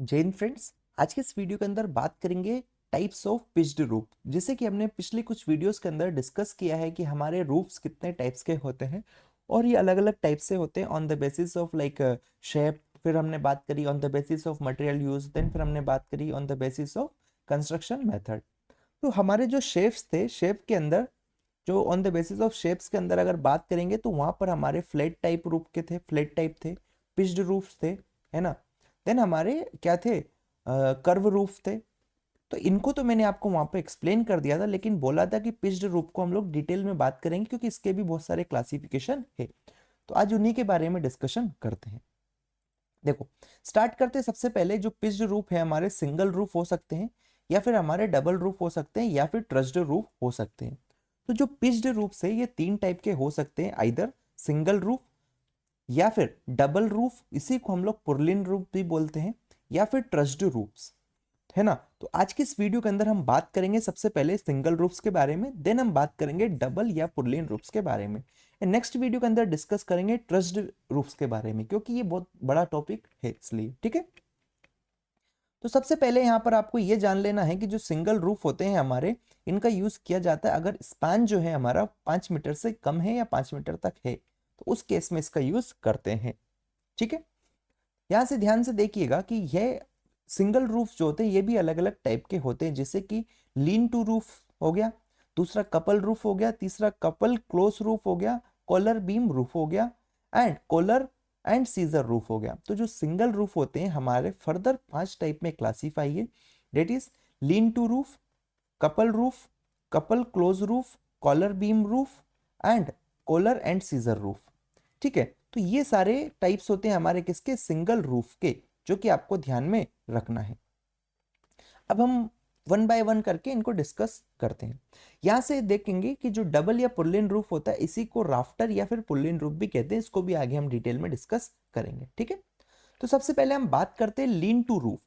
Jain friends, आज के इस वीडियो के अंदर बात करेंगे टाइप्स ऑफ पिच्ड रूफ। जैसे कि हमने पिछले कुछ वीडियोस के अंदर डिस्कस किया है कि हमारे रूफ्स कितने टाइप्स के होते हैं और ये अलग अलग टाइप से होते हैं on the basis of like shape. फिर हमने बात करी on the basis of material use, then फिर हमने बात करी on the basis of construction method. तो हमारे जो शेप्स थे, शेप के अंदर जो on the basis of shapes के अंदर अगर बात करेंगे तो वहां पर हमारे फ्लैट टाइप रूफ के थे, फ्लैट टाइप थे, पिच्ड रूफ्स थे, है ना। देन हमारे क्या थे, कर्व रूफ थे। तो इनको तो मैंने आपको वहां पे एक्सप्लेन कर दिया था, लेकिन बोला था कि पिच्ड रूफ को हम लोग डिटेल में बात करेंगे क्योंकि इसके भी बहुत सारे क्लासिफिकेशन है। तो आज उन्हीं के बारे में डिस्कशन करते हैं। देखो, स्टार्ट करते हैं। सबसे पहले जो पिच्ड रूफ है हमारे सिंगल रूफ हो सकते हैं, या फिर हमारे डबल रूफ हो सकते हैं, या फिर ट्रस्ड रूफ हो सकते हैं। तो जो पिच्ड रूफ है ये तीन टाइप के हो सकते हैं, आइदर सिंगल रूफ, या फिर डबल रूफ, इसी को हम लोग पुर्लिन रूफ भी बोलते हैं, या फिर ट्रस्ड रूफ्स, है ना। तो आज की इस वीडियो के अंदर हम बात करेंगे सबसे पहले सिंगल रूफ्स के बारे में, देन हम बात करेंगे डबल या पुर्लिन रूफ्स के बारे में। नेक्स्ट वीडियो के अंदर डिस्कस करेंगे ट्रस्ड रूफ्स के बारे में, क्योंकि ये बहुत बड़ा टॉपिक है इसलिए, ठीक है। तो सबसे पहले यहाँ पर आपको ये जान लेना है कि जो सिंगल रूफ होते हैं हमारे, इनका यूज किया जाता है अगर स्पैन जो है हमारा 5 मीटर से कम है या 5 मीटर तक है, तो उस केस में इसका यूज करते हैं, ठीक है। यहाँ से ध्यान से देखिएगा कि यह सिंगल रूफ जो होते हैं ये भी अलग अलग टाइप के होते हैं, जैसे कि लीन टू रूफ हो गया, दूसरा कपल रूफ हो गया, तीसरा कपल क्लोज रूफ हो गया, कॉलर बीम रूफ हो गया, and collar and scissor roof हो गया। तो जो सिंगल रूफ होते हैं हमारे फर्दर 5 टाइप में क्लासीफाई है, that is lean to roof, couple roof, couple close roof, collar beam roof, and collar and scissor roof, ठीक है। तो ये सारे टाइप्स होते हैं हमारे किसके, सिंगल रूफ के, जो कि आपको ध्यान में रखना है। अब हम वन बाय वन करके इनको डिस्कस करते हैं। यहां से देखेंगे कि जो डबल या पुल्लिन रूफ होता है इसी को राफ्टर या फिर पुल्लिन रूफ भी कहते हैं, इसको भी आगे हम डिटेल में डिस्कस करेंगे, ठीक है। तो सबसे पहले हम बात करते हैं लीन टू रूफ।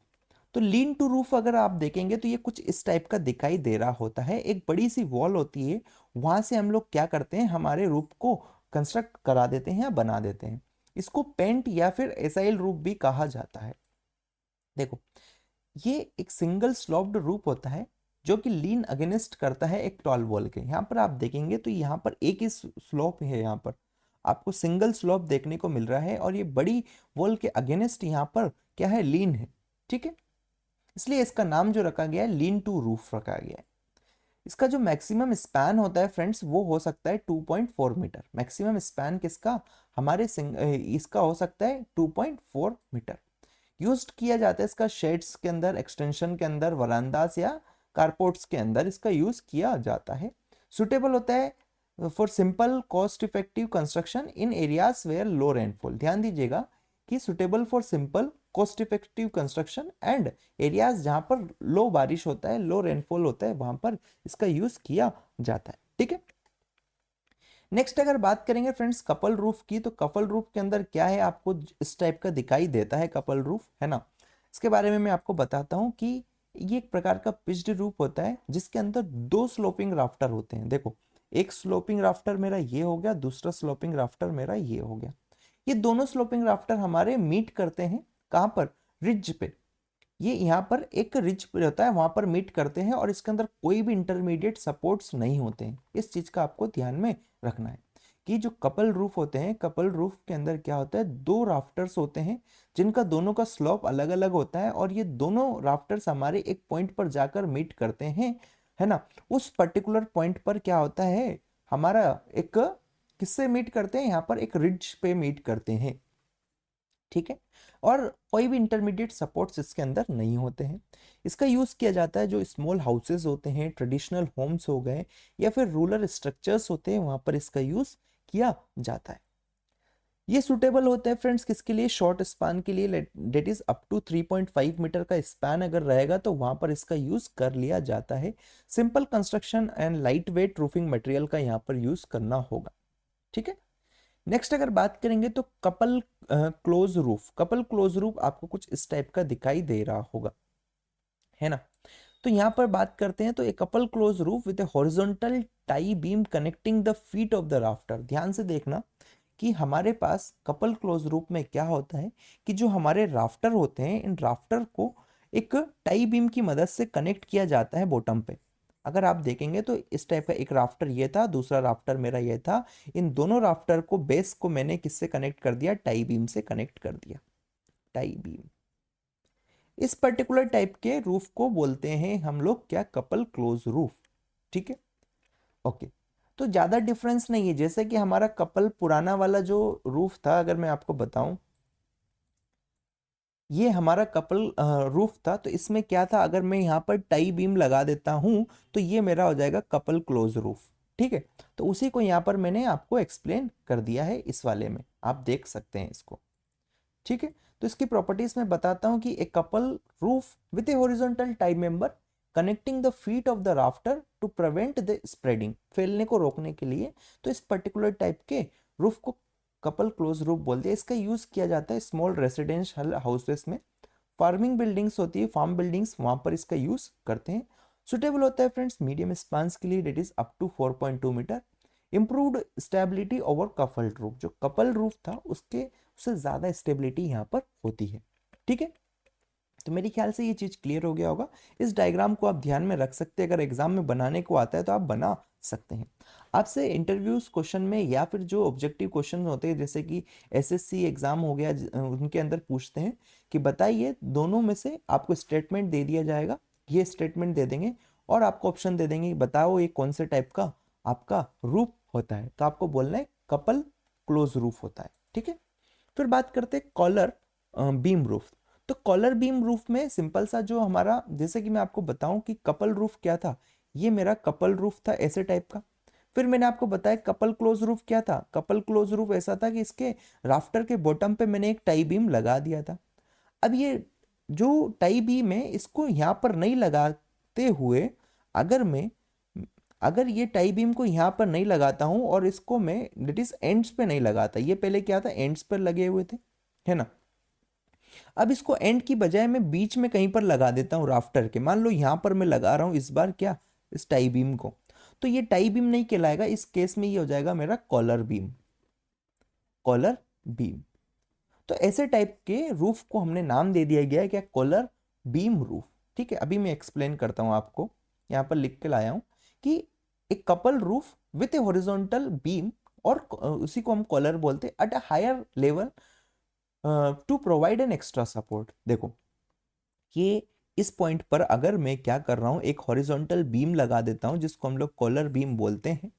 तो लीन टू रूफ अगर आप देखेंगे तो ये कुछ इस टाइप का दिखाई दे रहा होता है, एक बड़ी सी वॉल होती है, वहां से हम लोग क्या करते हैं, हमारे रूफ को कंस्ट्रक्ट करा देते हैं या बना देते हैं। इसको पेंट या फिर एसाइल रूफ भी कहा जाता है। देखो, ये एक सिंगल स्लोप्ड रूफ होता है जो कि लीन अगेंस्ट करता है एक टॉल वॉल के। यहाँ पर आप देखेंगे तो यहाँ पर एक ही स्लोप है, यहाँ पर आपको सिंगल स्लोप देखने को मिल रहा है, और ये बड़ी वॉल के अगेंस्ट यहाँ पर क्या है, लीन है, ठीक है। इसलिए इसका नाम जो रखा गया है लीन टू रूफ रखा गया है। इसका जो मैक्सिमम स्पैन होता है फ्रेंड्स वो हो सकता है 2.4 मीटर। मैक्सिमम स्पैन किसका, हमारे इसका हो सकता है 2.4 मीटर। यूज किया जाता है इसका शेड्स के अंदर, एक्सटेंशन के अंदर, वरांडास या कारपोर्ट्स के अंदर इसका यूज किया जाता है। सुटेबल होता है for simple cost effective construction in areas where low rainfall. ध्यान दीजिएगा कि suitable for simple cost effective construction and areas जहां पर लो बारिश होता है, लो रेनफॉल होता है, वहां पर इसका यूज किया जाता है, ठीक है। नेक्स्ट अगर बात करेंगे फ्रेंड्स कपल रूफ की, तो कपल रूफ के अंदर क्या है, आपको इस टाइप का दिखाई देता है कपल रूफ, है ना। इसके बारे में मैं आपको बताता हूं कि ये एक प्रकार का पिच्ड रूफ होता है जिसके अंदर दो स्लोपिंग राफ्टर होते हैं। देखो, एक स्लोपिंग राफ्टर मेरा ये हो गया, दूसरा स्लोपिंग राफ्टर मेरा ये हो गया। ये दोनों स्लोपिंग राफ्टर हमारे मीट करते हैं कहाँ पर, रिज पे। ये यहाँ पर एक रिज पे होता है, वहां पर मीट करते हैं, और इसके अंदर कोई भी इंटरमीडिएट सपोर्ट्स नहीं होते हैं। इस चीज का आपको ध्यान में रखना है कि जो कपल रूफ होते हैं, कपल रूफ के अंदर क्या होता है, दो राफ्टर्स होते हैं जिनका दोनों का स्लोप अलग अलग होता है, और ये दोनों राफ्टर्स हमारे एक पॉइंट पर जाकर मीट करते हैं, है ना। उस पर्टिकुलर पॉइंट पर क्या होता है, हमारा एक किससे मीट करते हैं, यहाँ पर एक रिज पे मीट करते हैं, ठीक है। और कोई भी इंटरमीडिएट सपोर्ट्स इसके अंदर नहीं होते हैं। इसका यूज किया जाता है जो स्मॉल हाउसेस होते हैं, ट्रेडिशनल होम्स हो गए, या फिर रूरल स्ट्रक्चर्स होते हैं, वहां पर इसका यूज किया जाता है। ये सुटेबल होता है फ्रेंड्स किसके लिए, शॉर्ट स्पैन के लिए, that is up to 3.5 metre का स्पैन अगर रहेगा तो वहां पर इसका यूज कर लिया जाता है। Simple construction and light weight roofing material का यहाँ पर यूज करना होगा, ठीक है। नेक्स्ट अगर बात करेंगे तो couple close roof. Couple close roof आपको कुछ इस टाइप का दिखाई दे रहा होगा, है ना। तो यहां पर बात करते हैं, तो a couple close roof with A horizontal tie beam connecting the feet of the rafter. ध्यान से देखना कि हमारे पास कपल क्लोज रूफ में क्या होता है कि जो हमारे राफ्टर होते हैं, इन राफ्टर को एक टाई बीम की मदद से कनेक्ट किया जाता है बॉटम पे। अगर आप देखेंगे तो इस टाइप का एक राफ्टर ये था, दूसरा राफ्टर मेरा ये था। इन दोनों राफ्टर को, बेस को मैंने किससे कनेक्ट कर दिया? टाई बीम से कनेक्ट कर दिया। Tie beam. इस पर्टिकुलर टाइप के रूफ को बोलते हैं हम लोग क्या? Couple close roof. ठीक है, ओके। तो ज्यादा डिफरेंस नहीं है, जैसे कि हमारा कपल पुराना वाला जो रूफ था, अगर मैं आपको बताऊं, ये हमारा कपल रूफ था, तो इसमें क्या था? अगर मैं यहाँ पर टाई बीम लगा देता हूं तो ये मेरा हो जाएगा कपल क्लोज रूफ। ठीक है, तो उसी को यहाँ पर मैंने आपको एक्सप्लेन कर दिया है इस वाले में, आप देख सकते हैं इसको। ठीक है, तो इसकी प्रॉपर्टीज में बताता हूं कि a couple roof with a horizontal tie member connecting the feet of the rafter to prevent the spreading, फैलने को रोकने के लिए। तो इस पर्टिकुलर टाइप के रूफ को कपल क्लोज रूफ बोलते हैं। इसका यूज किया जाता है स्मॉल रेसिडेंशियल हाउसेस में, फार्मिंग बिल्डिंग्स होती है, फार्म बिल्डिंग्स, वहां पर इसका यूज करते हैं। सुटेबल होता है फ्रेंड्स मीडियम स्पान्स के लिए, that is up to 4.2 metre. Improved stability over coupled roof, जो कपल रूफ था उसके उससे ज्यादा स्टेबिलिटी यहाँ पर होती है। ठीक है, तो मेरे ख्याल से ये चीज क्लियर हो गया होगा। इस डायग्राम को आप ध्यान में रख सकते हैं, अगर एग्जाम में बनाने को आता है तो आप बना सकते हैं। आपसे इंटरव्यूज क्वेश्चन में या फिर जो ऑब्जेक्टिव क्वेश्चन होते हैं, जैसे कि एसएससी एग्जाम हो गया, उनके अंदर पूछते हैं कि बताइए दोनों में से, आपको स्टेटमेंट दे दिया जाएगा, ये स्टेटमेंट दे देंगे और आपको ऑप्शन दे देंगे, बताओ ये कौन से टाइप का आपका रूफ होता है, तो आपको बोलना है कपल क्लोज रूफ होता है। ठीक है, फिर बात करते हैं कॉलर बीम रूफ। तो कॉलर बीम रूफ में सिंपल सा जो हमारा, जैसे कि मैं आपको बताऊं कि कपल रूफ क्या था, ये मेरा कपल रूफ था ऐसे टाइप का। फिर मैंने आपको बताया कपल क्लोज रूफ क्या था। कपल क्लोज रूफ ऐसा था कि इसके राफ्टर के बॉटम पे मैंने एक टाई बीम लगा दिया था। अब ये जो टाई बीम है, इसको यहाँ पर नहीं लगाते हुए, अगर मैं अगर ये टाई बीम को यहाँ पर नहीं लगाता हूँ और इसको मैं डेट इज एंड्स पे नहीं लगाता, ये पहले क्या था? एंड्स पर लगे हुए थे, है ना। अब इसको एंड की बजाय मैं बीच में कहीं पर लगा देता हूँ राफ्टर के, मान लो यहाँ पर मैं लगा रहा हूँ इस बार क्या? इस टाई बीम को, तो ये टाई बीम नहीं कहलाएगा, इस केस में ये हो जाएगा मेरा कॉलर बीम। Collar beam. तो ऐसे टाइप के रूफ को हमने नाम दे दिया गया है क्या? Collar beam roof. ठीक है, अभी मैं एक्सप्लेन करता हूं आपको, यहां पर लिख के लाया हूं कि एक couple roof with a horizontal beam, और उसी को हम कॉलर बोलते हैं, at a higher level to provide an extra support. देखो, ये इस पॉइंट पर अगर मैं क्या कर रहा हूं, एक हॉरिजॉन्टल बीम लगा देता हूं जिसको हम लोग कॉलर बीम बोलते हैं,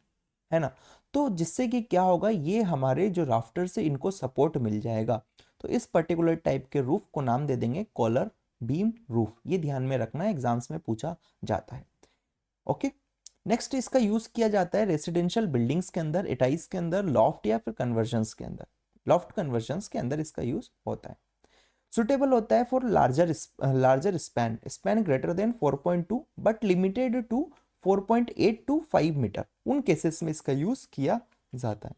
है ना। तो जिससे कि क्या होगा, ये हमारे जो राफ्टर से इनको सपोर्ट मिल जाएगा। तो इस पर्टिकुलर टाइप के रूफ को नाम दे देंगे कॉलर बीम रूफ। ये ध्यान में रखना है, एग्जाम्स में पूछा जाता है। ओके, नेक्स्ट इसका यूज किया जाता है रेसिडेंशियल बिल्डिंग्स के अंदर, एटाइज के अंदर, लॉफ्ट या फिर कन्वर्जन्स के अंदर। लॉफ्ट कन्वर्जन्स के अंदर इसका यूज होता है। सुटेबल होता है for larger span, span greater than 4.2 but limited to 4.8 to 5 metre, उन केसेस में इसका यूज किया जाता है।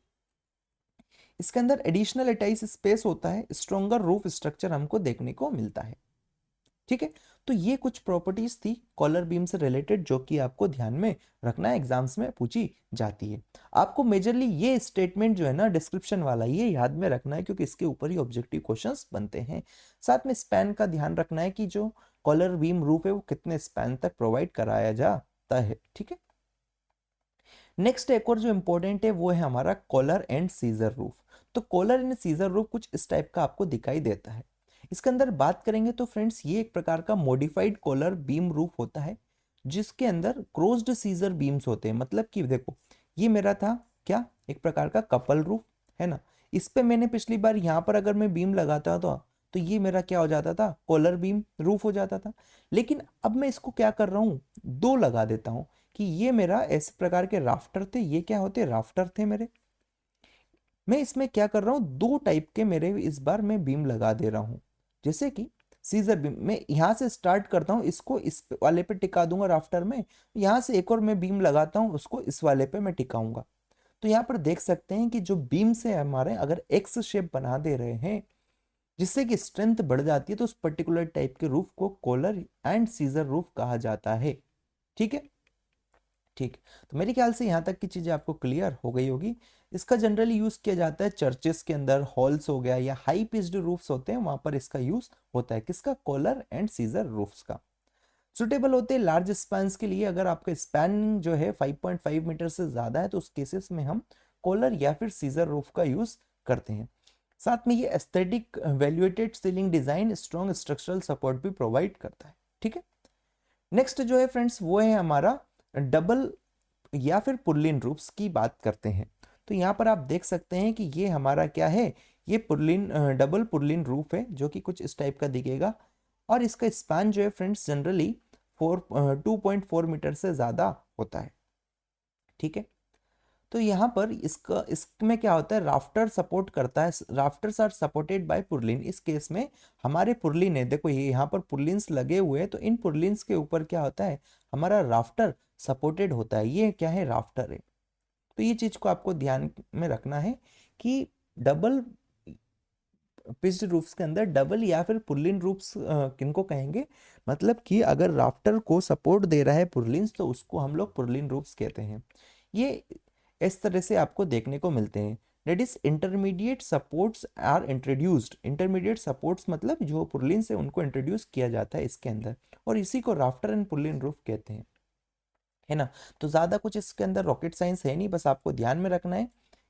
इसके अंदर एडिशनल एटाइस स्पेस होता है, स्ट्रॉन्गर रूफ स्ट्रक्चर हमको देखने को मिलता है। ठीक है, तो ये कुछ प्रॉपर्टीज थी कॉलर बीम से रिलेटेड जो कि आपको ध्यान में रखना है, एग्जाम्स में पूछी जाती है। आपको मेजरली ये स्टेटमेंट जो है ना डिस्क्रिप्शन वाला, ये याद में रखना है क्योंकि इसके ऊपर ही ऑब्जेक्टिव क्वेश्चंस बनते हैं। साथ में स्पैन का ध्यान रखना है कि जो कॉलर बीम रूफ है वो कितने स्पैन तक प्रोवाइड कराया जाता है। ठीक है, नेक्स्ट एक और जो इंपॉर्टेंट है वो है हमारा कॉलर एंड सीजर रूफ। तो कॉलर एंड सीजर रूफ कुछ इस टाइप का आपको दिखाई देता है। इसके अंदर बात करेंगे तो फ्रेंड्स, ये एक प्रकार का मॉडिफाइड कॉलर बीम रूफ होता है जिसके अंदर क्लोज्ड सीजर बीम्स होते हैं। मतलब कि देखो, ये मेरा था क्या? एक प्रकार का कपल रूफ, है ना। इस पे मैंने पिछली बार यहाँ पर अगर मैं बीम लगाता था तो ये मेरा क्या हो जाता था? कॉलर बीम रूफ हो जाता था। लेकिन अब मैं इसको क्या कर रहा हूँ, दो लगा देता हूँ कि ये मेरा ऐसे प्रकार के राफ्टर थे, ये क्या होते? राफ्टर थे मेरे। मैं इसमें क्या कर रहा हूँ, दो टाइप के मेरे इस बार मैं बीम लगा दे रहा हूँ। जैसे कि सीजर बीम, मैं यहाँ से स्टार्ट करता हूँ, इसको इस वाले पे टिका दूंगा राफ्टर में, यहाँ से एक और मैं बीम लगाता हूँ, उसको इस वाले पे मैं टिकाऊंगा। तो यहाँ पर देख सकते हैं कि जो बीम से हमारे अगर एक्स शेप बना दे रहे हैं जिससे कि स्ट्रेंथ बढ़ जाती है, तो उस पर्टिकुलर टाइप के रूफ को कॉलर एंड सीजर रूफ कहा जाता है। ठीक है, ठीक। तो मेरे ख्याल से यहाँ तक की चीजें आपको क्लियर हो गई होगी। इसका जनरली यूज किया जाता है चर्चेस के अंदर, हॉल्स हो गया, या हाई पिच्ड रूफ्स होते हैं वहां पर इसका यूज होता है। किसका? कॉलर एंड सीजर रूफ्स का। सुटेबल होते हैं लार्ज स्पैन्स के लिए। अगर आपका स्पैन जो है 5.5 मीटर से ज्यादा है तो उस केसेस में हम कॉलर या फिर सीजर रूफ का यूज करते हैं। साथ में ये aesthetic valuated ceiling design strong structural support भी प्रोवाइड करता है। ठीक है, नेक्स्ट जो है फ्रेंड्स वो है हमारा डबल या फिर पुर्लिन रूफ्स की बात करते हैं। तो यहाँ पर आप देख सकते हैं कि ये हमारा क्या है, ये पुर्लिन डबल पुर्लिन रूफ है जो कि कुछ इस टाइप का दिखेगा, और इसका स्पैन जो है फ्रेंड्स जनरली 2.4 मीटर से ज़्यादा होता है। ठीक है, तो यहाँ पर इसका इसमें क्या होता है, राफ्टर सपोर्ट करता है, rafters are supported by purlin. इस केस में हमारे पुर्लिन है, देखो ये यहाँ पर पुर्लिन्स लगे हुए हैं, तो इन पुर्लिन्स के ऊपर क्या होता है, हमारा राफ्टर सपोर्टेड होता है। ये क्या है, राफ्टर है। तो ये चीज को आपको ध्यान में रखना है कि डबल पिच्ड रूफ्स के अंदर डबल या फिर पुर्लिन रूफ्स किनको कहेंगे, मतलब कि अगर राफ्टर को सपोर्ट दे रहा है पुर्लिन्स तो उसको हम लोग पुर्लिन रूफ्स कहते हैं। ये इस तरह से आपको देखने को मिलते हैं। That is intermediate supports are introduced. Intermediate supports मतलब जो पुर्लिन से उनको इंट्रोड्यूस किया जाता है इसके अंदर, और इसी को राफ्टर एंड पुर्लिन रूफ कहते हैं, है ना। तो ज्यादा कुछ इसके अंदर रॉकेट साइंस है नहीं, बस आपको ध्यान में रखना है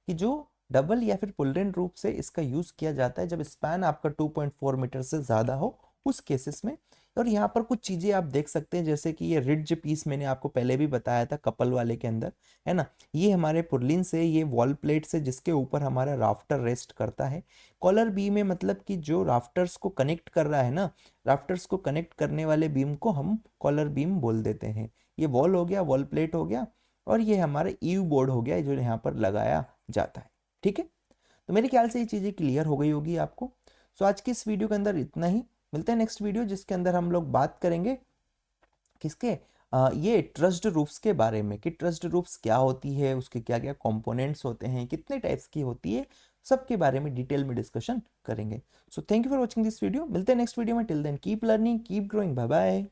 कि जो डबल या फिर पुल्लिन रूप से इसका यूज किया जाता है जब स्पैन आपका 2.4 मीटर से ज्यादा हो उस केसेस में। और यहाँ पर कुछ चीजें आप देख सकते हैं, जैसे कि ये रिड्ज पीस मैंने आपको पहले भी बताया था कपल वाले के अंदर, है ना। ये हमारे पुर्लिन से, ये वॉल प्लेट से जिसके ऊपर हमारा राफ्टर रेस्ट करता है। कॉलर बीम में मतलब कि जो राफ्टर्स को कनेक्ट कर रहा है ना, राफ्टर्स को कनेक्ट करने वाले बीम को हम कॉलर बीम बोल देते हैं। ये वॉल हो गया, वॉल प्लेट हो गया, और ये हमारा ईव बोर्ड हो गया जो यहाँ पर लगाया जाता है। ठीक है, तो मेरे ख्याल से ये चीज़ें क्लियर हो गई होगी आपको। सो आज की इस वीडियो के अंदर इतना ही। मिलते हैं नेक्स्ट वीडियो जिसके अंदर हम लोग बात करेंगे किसके, ये ट्रस्ड रूफ्स के बारे में, कि ट्रस्ड रूफ्स क्या होती है, उसके क्या क्या कंपोनेंट्स होते हैं, कितने टाइप्स की होती है, सबके बारे में डिटेल में डिस्कशन करेंगे। So thank you for watching this video. मिलते हैं नेक्स्ट वीडियो में। Till then keep learning, keep growing, bye bye.